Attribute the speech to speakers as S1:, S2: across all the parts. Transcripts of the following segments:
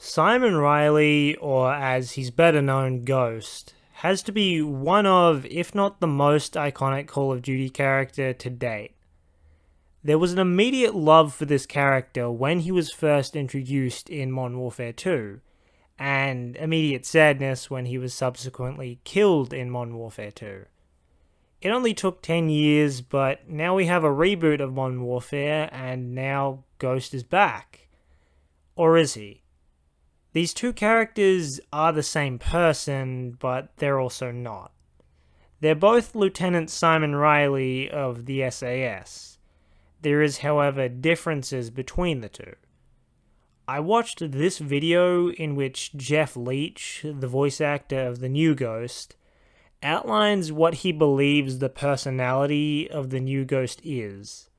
S1: Simon Riley, or as he's better known, Ghost, has to be one of, if not the most iconic Call of Duty character to date. There was an immediate love for this character when he was first introduced in Modern Warfare 2, and immediate sadness when he was subsequently killed in Modern Warfare 2. It only took 10 years, but now we have a reboot of Modern Warfare, and now Ghost is back. Or is he? These two characters are the same person, but they're also not. They're both Lieutenant Simon Riley of the SAS. There is, however, differences between the two. I watched this video in which Jeff Leach, the voice actor of the new Ghost, outlines what he believes the personality of the new Ghost is.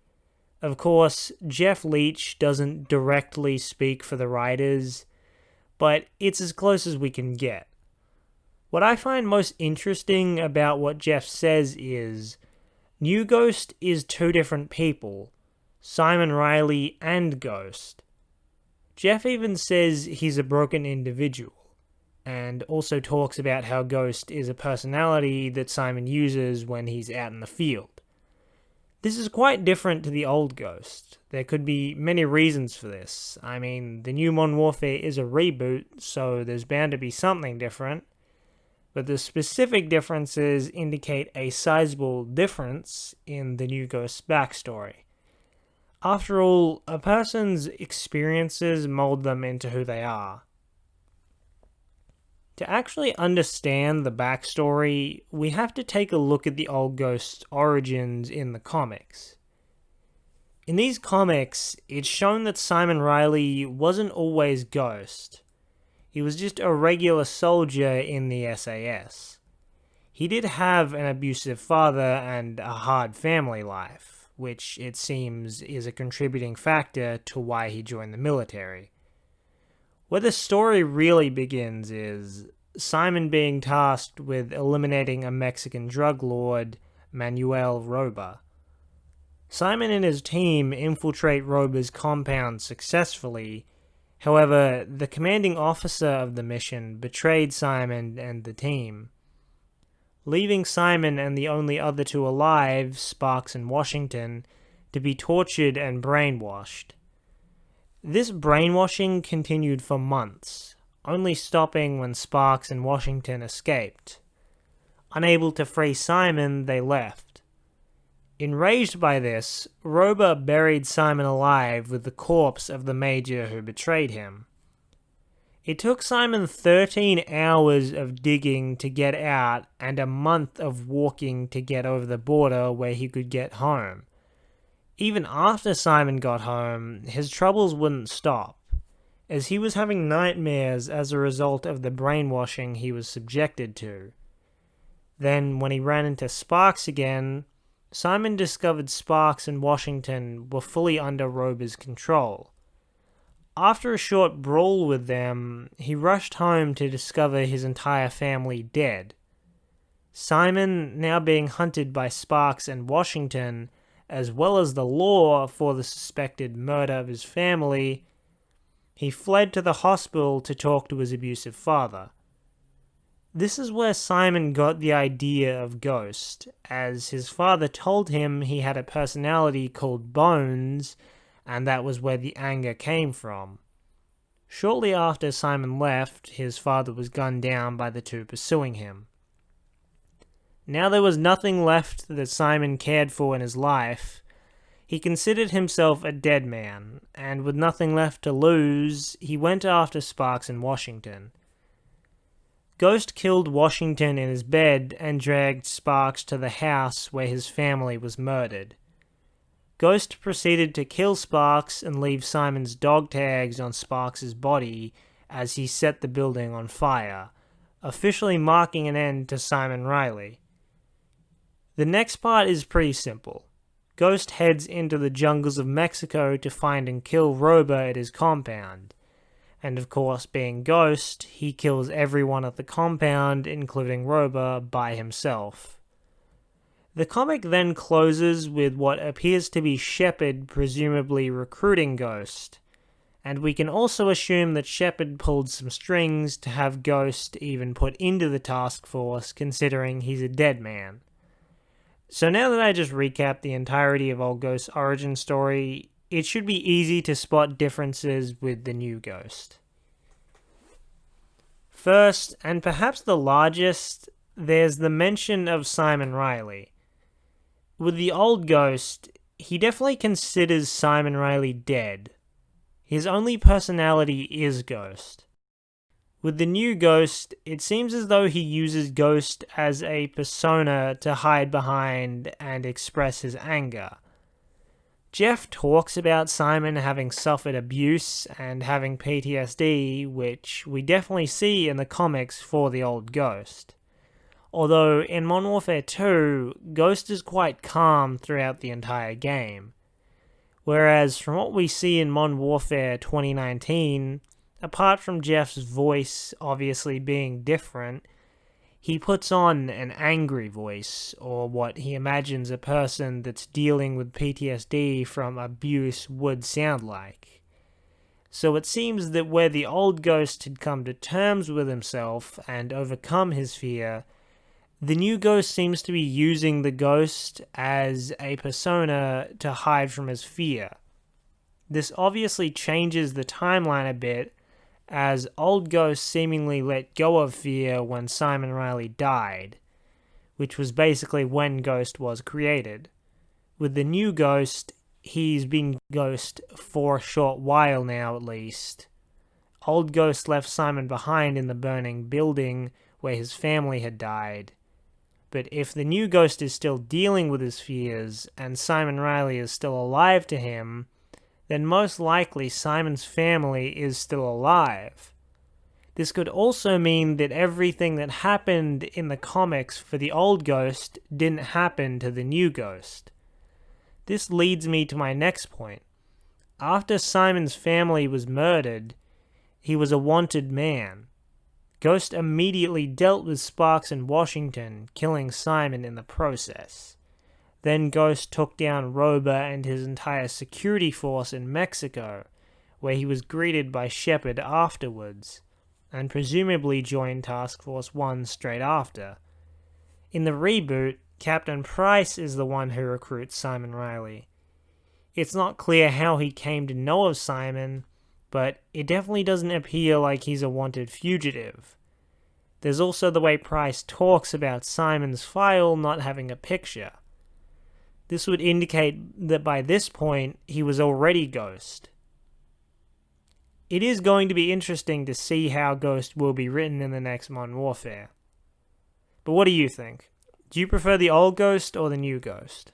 S1: Of course, Jeff Leach doesn't directly speak for the writers, but it's as close as we can get. What I find most interesting about what Jeff says is, New Ghost is two different people, Simon Riley and Ghost. Jeff even says he's a broken individual, and also talks about how Ghost is a personality that Simon uses when he's out in the field. This is quite different to the old Ghost. There could be many reasons for this. I mean, the new Modern Warfare is a reboot, so there's bound to be something different. But the specific differences indicate a sizable difference in the new Ghost's backstory. After all, a person's experiences mold them into who they are. To actually understand the backstory, we have to take a look at the old Ghost's origins in the comics. In these comics, it's shown that Simon Riley wasn't always Ghost. He was just a regular soldier in the SAS. He did have an abusive father and a hard family life, which it seems is a contributing factor to why he joined the military. Where the story really begins is Simon being tasked with eliminating a Mexican drug lord, Manuel Roba. Simon and his team infiltrate Roba's compound successfully. However, the commanding officer of the mission betrayed Simon and the team, leaving Simon and the only other two alive, Sparks and Washington, to be tortured and brainwashed. This brainwashing continued for months, only stopping when Sparks and Washington escaped. Unable to free Simon, they left. Enraged by this, Roba buried Simon alive with the corpse of the major who betrayed him. It took Simon 13 hours of digging to get out and a month of walking to get over the border where he could get home. Even after Simon got home, his troubles wouldn't stop, as he was having nightmares as a result of the brainwashing he was subjected to. Then, when he ran into Sparks again, Simon discovered Sparks and Washington were fully under Roba's control. After a short brawl with them, he rushed home to discover his entire family dead. Simon, now being hunted by Sparks and Washington, as well as the law for the suspected murder of his family, he fled to the hospital to talk to his abusive father. This is where Simon got the idea of Ghost, as his father told him he had a personality called Bones, and that was where the anger came from. Shortly after Simon left, his father was gunned down by the two pursuing him. Now there was nothing left that Simon cared for in his life. He considered himself a dead man, and with nothing left to lose, he went after Sparks and Washington. Ghost killed Washington in his bed and dragged Sparks to the house where his family was murdered. Ghost proceeded to kill Sparks and leave Simon's dog tags on Sparks' body as he set the building on fire, officially marking an end to Simon Riley. The next part is pretty simple. Ghost heads into the jungles of Mexico to find and kill Roba at his compound. And of course, being Ghost, he kills everyone at the compound, including Roba, by himself. The comic then closes with what appears to be Shepard presumably recruiting Ghost, and we can also assume that Shepard pulled some strings to have Ghost even put into the task force, considering he's a dead man. So now that I just recapped the entirety of Old Ghost's origin story, it should be easy to spot differences with the new Ghost. First, and perhaps the largest, there's the mention of Simon Riley. With the old Ghost, he definitely considers Simon Riley dead. His only personality is Ghost. With the new Ghost, it seems as though he uses Ghost as a persona to hide behind and express his anger. Jeff talks about Simon having suffered abuse and having PTSD, which we definitely see in the comics for the old Ghost. Although in Modern Warfare 2, Ghost is quite calm throughout the entire game. Whereas from what we see in Modern Warfare 2019, apart from Jeff's voice obviously being different, he puts on an angry voice, or what he imagines a person that's dealing with PTSD from abuse would sound like. So it seems that where the old Ghost had come to terms with himself and overcome his fear, the new Ghost seems to be using the Ghost as a persona to hide from his fear. This obviously changes the timeline a bit, as old Ghost seemingly let go of fear when Simon Riley died, which was basically when Ghost was created. With the new Ghost, he's been Ghost for a short while now at least. Old Ghost left Simon behind in the burning building where his family had died. But if the new Ghost is still dealing with his fears, and Simon Riley is still alive to him, then most likely Simon's family is still alive. This could also mean that everything that happened in the comics for the old Ghost didn't happen to the new Ghost. This leads me to my next point. After Simon's family was murdered, he was a wanted man. Ghost immediately dealt with Sparks in Washington, killing Simon in the process. Then Ghost took down Rober and his entire security force in Mexico, where he was greeted by Shepard afterwards, and presumably joined Task Force 1 straight after. In the reboot, Captain Price is the one who recruits Simon Riley. It's not clear how he came to know of Simon, but it definitely doesn't appear like he's a wanted fugitive. There's also the way Price talks about Simon's file not having a picture. This would indicate that by this point, he was already Ghost. It is going to be interesting to see how Ghost will be written in the next Modern Warfare. But what do you think? Do you prefer the old Ghost or the new Ghost?